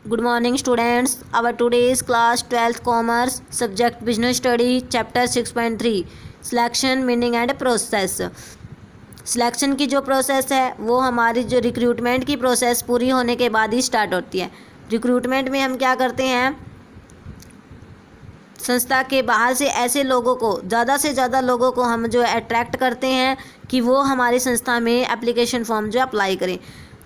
Good morning students. Our today's class 12th commerce subject business study chapter 6.3 selection meaning and process. Selection की जो process है वो हमारी जो रिक्रूटमेंट की प्रोसेस पूरी होने के बाद ही स्टार्ट होती है। रिक्रूटमेंट में हम क्या करते हैं, संस्था के बाहर से ऐसे लोगों को ज़्यादा से ज़्यादा लोगों को हम जो अट्रैक्ट करते हैं कि वो हमारी संस्था में एप्लीकेशन फॉर्म जो अप्लाई करें।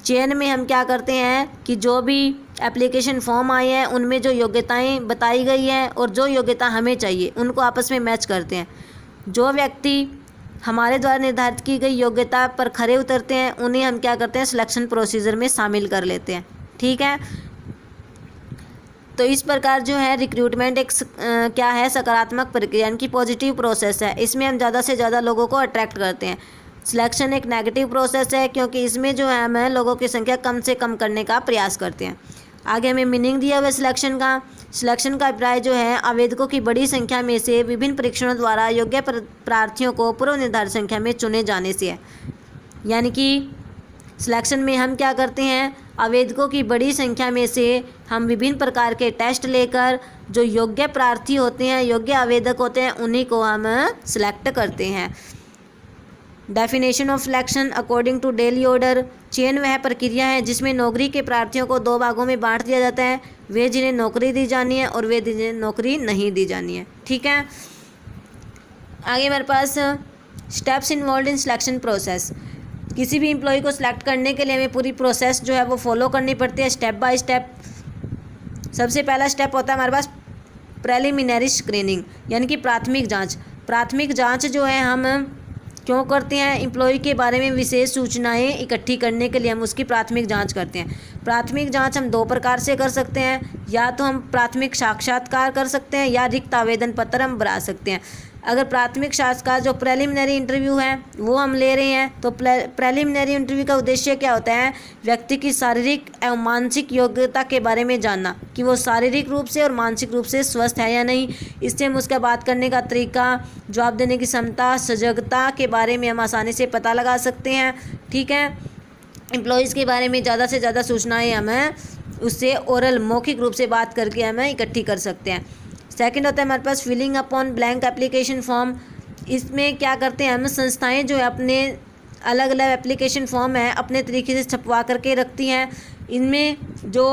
चयन में हम क्या करते हैं कि जो भी एप्लीकेशन फॉर्म आए हैं उनमें जो योग्यताएं बताई गई हैं और जो योग्यता हमें चाहिए उनको आपस में मैच करते हैं। जो व्यक्ति हमारे द्वारा निर्धारित की गई योग्यता पर खरे उतरते हैं उन्हें हम क्या करते हैं, सिलेक्शन प्रोसीजर में शामिल कर लेते हैं। ठीक है, तो इस प्रकार जो है रिक्रूटमेंट एक क्या है, सकारात्मक प्रक्रिया यानी कि पॉजिटिव प्रोसेस है। इसमें हम ज़्यादा से ज़्यादा लोगों को अट्रैक्ट करते हैं। सिलेक्शन एक नेगेटिव प्रोसेस है क्योंकि इसमें जो है हम लोगों की संख्या कम से कम करने का प्रयास करते हैं। आगे हमें मीनिंग दिया हुआ सिलेक्शन का। सिलेक्शन का अभिप्राय जो है आवेदकों की बड़ी संख्या में से विभिन्न परीक्षणों द्वारा योग्य प्रार्थियों को पूर्व निर्धारित संख्या में चुने जाने से है। यानी कि सिलेक्शन में हम क्या करते हैं, आवेदकों की बड़ी संख्या में से हम विभिन्न प्रकार के टेस्ट लेकर जो योग्य प्रार्थी होते हैं, योग्य आवेदक होते हैं, उन्हीं को हम सिलेक्ट करते हैं। Definition of selection according to daily order. चयन वह प्रक्रिया है जिसमें नौकरी के प्रार्थियों को दो भागों में बांट दिया जाता है, वे जिन्हें नौकरी दी जानी है और वे जिन्हें नौकरी नहीं दी जानी है। ठीक है, आगे हमारे पास steps involve in selection process. किसी भी एम्प्लॉय को सिलेक्ट करने के लिए हमें पूरी प्रोसेस जो है वो फॉलो करनी पड़ती है, स्टेप बाय स्टेप। सबसे पहला स्टेप होता है हमारे पास प्रेलिमिनरी स्क्रीनिंग यानी कि प्राथमिक जांच। प्राथमिक जांच जो है हम क्यों करते हैं, एम्प्लॉय के बारे में विशेष सूचनाएं इकट्ठी करने के लिए हम उसकी प्राथमिक जांच करते हैं। प्राथमिक जांच हम दो प्रकार से कर सकते हैं, या तो हम प्राथमिक साक्षात्कार कर सकते हैं या रिक्त आवेदन पत्र हम भरा सकते हैं। अगर प्राथमिक साक्षात्कार जो प्रेलिमिनरी इंटरव्यू है वो हम ले रहे हैं तो प्रेलिमिनरी इंटरव्यू का उद्देश्य क्या होता है, व्यक्ति की शारीरिक एवं मानसिक योग्यता के बारे में जानना कि वो शारीरिक रूप से और मानसिक रूप से स्वस्थ है या नहीं। इससे हम उसका बात करने का तरीका, जवाब देने की क्षमता, सजगता के बारे में हम आसानी से पता लगा सकते हैं। ठीक है, एम्प्लॉयज़ के बारे में ज़्यादा से ज़्यादा सूचनाएँ हमें उससे ओरल मौखिक रूप से बात करके हमें इकट्ठी कर सकते हैं। सेकंड होता है हमारे पास filling upon blank application form. इसमें क्या करते हैं हम, संस्थाएं जो है अपने अलग अलग एप्लीकेशन फॉर्म है अपने तरीके से छपवा करके रखती हैं। इनमें जो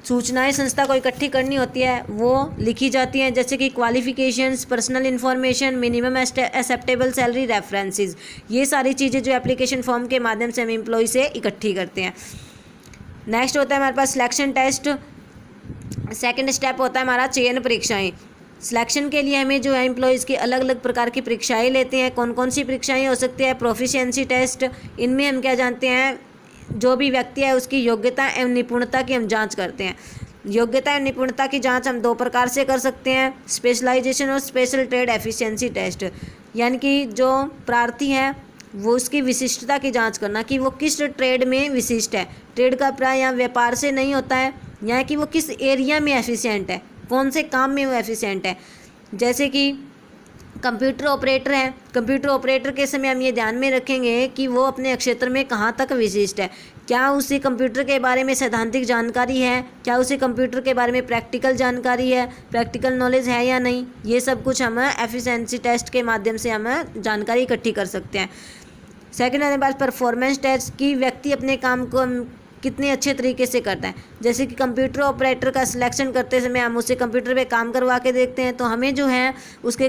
सूचनाएं संस्था को इकट्ठी करनी होती है वो लिखी जाती हैं, जैसे कि qualifications, personal information, minimum acceptable salary, references. ये सारी चीज़ें जो एप्लीकेशन फॉर्म के माध्यम से हम एम्प्लॉय से इकट्ठी करते हैं। नेक्स्ट होता है हमारे पास सिलेक्शन टेस्ट। सेकेंड स्टेप होता है हमारा चयन परीक्षाएं। सिलेक्शन के लिए हमें जो है एम्प्लॉयज़ की अलग अलग प्रकार की परीक्षाएं लेते हैं। कौन कौन सी परीक्षाएं हो सकती है, प्रोफिशिएंसी टेस्ट। इनमें हम क्या जानते हैं, जो भी व्यक्ति है उसकी योग्यता एवं निपुणता की हम जांच करते हैं। योग्यता एवं निपुणता की जांच हम दो प्रकार से कर सकते हैं, स्पेशलाइजेशन और स्पेशल ट्रेड एफिशिएंसी टेस्ट। यानी कि जो प्रार्थी है वो उसकी विशिष्टता की जांच करना कि वो किस ट्रेड में विशिष्ट है। ट्रेड का प्राय यहाँ व्यापार से नहीं होता है, यहाँ कि वो किस एरिया में एफिशिएंट है, कौन से काम में वो एफिशिएंट है। जैसे कि कंप्यूटर ऑपरेटर है, कंप्यूटर ऑपरेटर के समय हम ये ध्यान में रखेंगे कि वो अपने क्षेत्र में कहाँ तक विशिष्ट है। क्या उसे कंप्यूटर के बारे में सैद्धांतिक जानकारी है, क्या उसे कंप्यूटर के बारे में प्रैक्टिकल जानकारी है, प्रैक्टिकल नॉलेज है या नहीं। ये सब कुछ हम एफिशिएंसी टेस्ट के माध्यम से हम जानकारी इकट्ठी कर सकते हैं। सेकेंड हमारे पास परफॉर्मेंस टेस्ट की व्यक्ति अपने काम को कितने अच्छे तरीके से करता है। जैसे कि कंप्यूटर ऑपरेटर का सिलेक्शन करते समय हम उससे कंप्यूटर पे काम करवा के देखते हैं तो हमें जो है उसके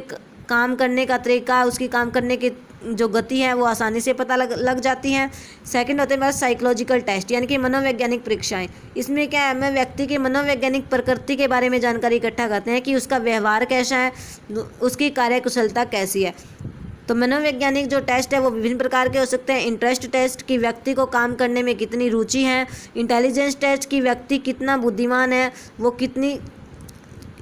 काम करने का तरीका, उसकी काम करने की जो गति है वो आसानी से पता लग जाती है। सेकंड होते हैं हमारे साइकोलॉजिकल टेस्ट यानी कि मनोवैज्ञानिक परीक्षाएं। इसमें क्या है, हमें व्यक्ति की मनोवैज्ञानिक प्रकृति के बारे में जानकारी इकट्ठा करते हैं कि उसका व्यवहार कैसा है, उसकी कार्यकुशलता कैसी है। तो मनोवैज्ञानिक जो टेस्ट है वो विभिन्न प्रकार के हो सकते हैं। इंटरेस्ट टेस्ट की व्यक्ति को काम करने में कितनी रुचि है। इंटेलिजेंस टेस्ट की व्यक्ति कितना बुद्धिमान है, वो कितनी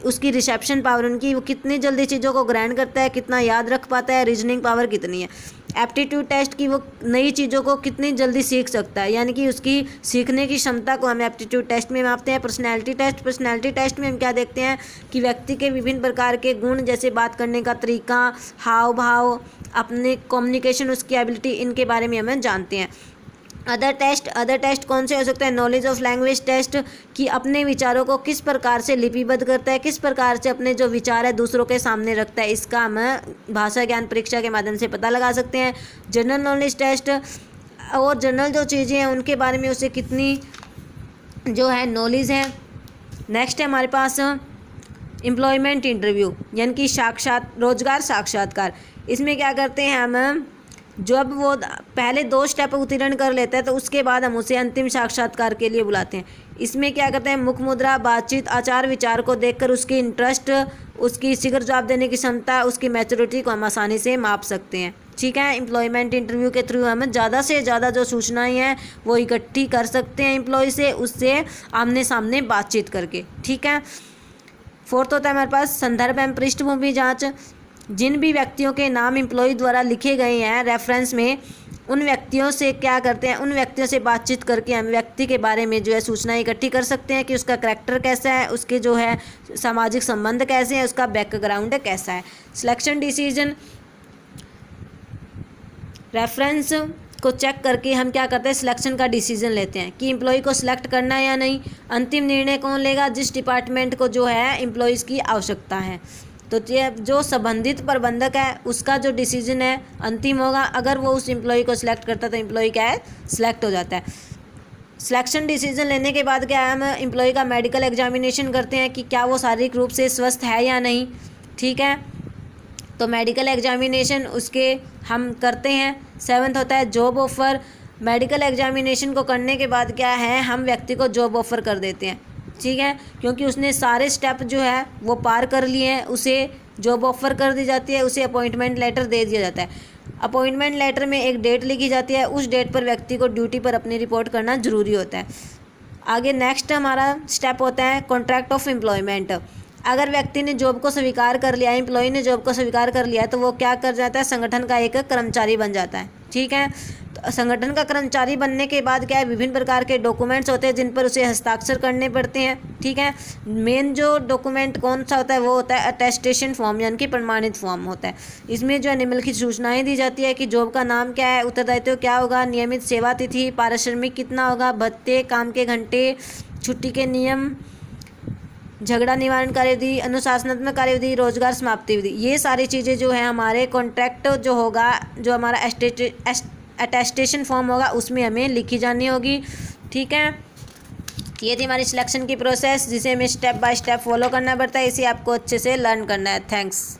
उसकी रिसेप्शन पावर उनकी, वो कितनी जल्दी चीज़ों को ग्रहण करता है, कितना याद रख पाता है, रीजनिंग पावर कितनी है। एप्टीट्यूड टेस्ट की वो नई चीज़ों को कितनी जल्दी सीख सकता है, यानी कि उसकी सीखने की क्षमता को हम एप्टीट्यूड टेस्ट में मापते हैं। पर्सनैलिटी टेस्ट में हम क्या देखते हैं कि व्यक्ति के विभिन्न प्रकार के गुण, जैसे बात करने का तरीका, हाव भाव, अपने कम्युनिकेशन, उसकी एबिलिटी, इनके बारे में हमें जानते हैं। अदर टेस्ट कौन से हो सकते हैं? नॉलेज ऑफ लैंग्वेज टेस्ट, कि अपने विचारों को किस प्रकार से लिपिबद्ध करता है, किस प्रकार से अपने जो विचार है दूसरों के सामने रखता है, इसका हम भाषा ज्ञान परीक्षा के माध्यम से पता लगा सकते हैं। जनरल नॉलेज टेस्ट, और जनरल जो चीज़ें हैं उनके बारे में उसे कितनी जो है नॉलेज है। नेक्स्ट है हमारे पास एम्प्लॉयमेंट इंटरव्यू, यानी कि रोजगार साक्षात्कार। इसमें क्या करते हैं हम, जब वो पहले 2 स्टेप उत्तीर्ण कर लेता है तो उसके बाद हम उसे अंतिम साक्षात्कार के लिए बुलाते हैं। इसमें क्या करते हैं, मुख मुद्रा, बातचीत, आचार विचार को देखकर उसकी इंटरेस्ट, उसकी शीघ्र जवाब देने की क्षमता, उसकी मैच्योरिटी को हम आसानी से माप सकते हैं। ठीक है, एम्प्लॉयमेंट इंटरव्यू के थ्रू हम ज़्यादा से ज़्यादा जो सूचनाएं हैं वो इकट्ठी कर सकते हैं एम्प्लॉय से, उससे आमने सामने बातचीत करके। ठीक है, 4th होता है हमारे पास संदर्भ एवं पृष्ठभूमि जाँच। जिन भी व्यक्तियों के नाम एम्प्लॉय द्वारा लिखे गए हैं रेफरेंस में, उन व्यक्तियों से क्या करते हैं, उन व्यक्तियों से बातचीत करके हम व्यक्ति के बारे में जो है सूचनाएं इकट्ठी कर सकते हैं कि उसका करैक्टर कैसा है, उसके जो है सामाजिक संबंध कैसे हैं, उसका बैकग्राउंड कैसा है। सिलेक्शन डिसीजन, रेफरेंस को चेक करके हम क्या करते हैं, सिलेक्शन का डिसीजन लेते हैं कि एम्प्लॉय को सिलेक्ट करना है या नहीं। अंतिम निर्णय कौन लेगा, जिस डिपार्टमेंट को जो है एम्प्लॉयज़ की आवश्यकता है। तो जो संबंधित प्रबंधक है उसका जो डिसीजन है अंतिम होगा। अगर वो उस एम्प्लॉय को सिलेक्ट करता है तो एम्प्लॉय क्या है, सिलेक्ट हो जाता है। सिलेक्शन डिसीजन लेने के बाद क्या है, हम एम्प्लॉय का मेडिकल एग्जामिनेशन करते हैं कि क्या वो शारीरिक रूप से स्वस्थ है या नहीं। ठीक है, तो मेडिकल एग्जामिनेशन उसके हम करते हैं। 7th होता है जॉब ऑफ़र। मेडिकल एग्जामिनेशन को करने के बाद क्या है, हम व्यक्ति को जॉब ऑफ़र कर देते हैं। ठीक है, क्योंकि उसने सारे स्टेप जो है वो पार कर लिए हैं, उसे जॉब ऑफ़र कर दी जाती है, उसे अपॉइंटमेंट लेटर दे दिया जाता है। अपॉइंटमेंट लेटर में एक डेट लिखी जाती है, उस डेट पर व्यक्ति को ड्यूटी पर अपनी रिपोर्ट करना ज़रूरी होता है। आगे नेक्स्ट हमारा स्टेप होता है कॉन्ट्रैक्ट ऑफ एम्प्लॉयमेंट। अगर व्यक्ति ने जॉब को स्वीकार कर लिया, एम्प्लॉय ने जॉब को स्वीकार कर लिया, तो वो क्या कर जाता है, संगठन का एक कर्मचारी बन जाता है। ठीक है, तो संगठन का कर्मचारी बनने के बाद क्या है, विभिन्न प्रकार के डॉक्यूमेंट्स होते हैं जिन पर उसे हस्ताक्षर करने पड़ते हैं। ठीक है, मेन जो डॉक्यूमेंट कौन सा होता है वो होता है अटेस्टेशन फॉर्म, यानी कि प्रमाणित फॉर्म होता है। इसमें जो है निम्नलिखित सूचनाएं दी जाती है कि जॉब का नाम क्या है, उत्तरदायित्व क्या होगा, नियमित सेवा तिथि, पारिश्रमिक कितना होगा, भत्ते, काम के घंटे, छुट्टी के नियम, झगड़ा निवारण कार्यविधि, अनुशासनात्मक कार्यविधि, रोजगार समाप्ति विधि। ये सारी चीज़ें जो है हमारे कॉन्ट्रैक्ट जो होगा, जो हमारा अटेस्टेशन फॉर्म होगा उसमें हमें लिखी जानी होगी। ठीक है, ये थी हमारी सिलेक्शन की प्रोसेस जिसे हमें स्टेप बाय स्टेप फॉलो करना पड़ता है। इसे आपको अच्छे से लर्न करना है। थैंक्स।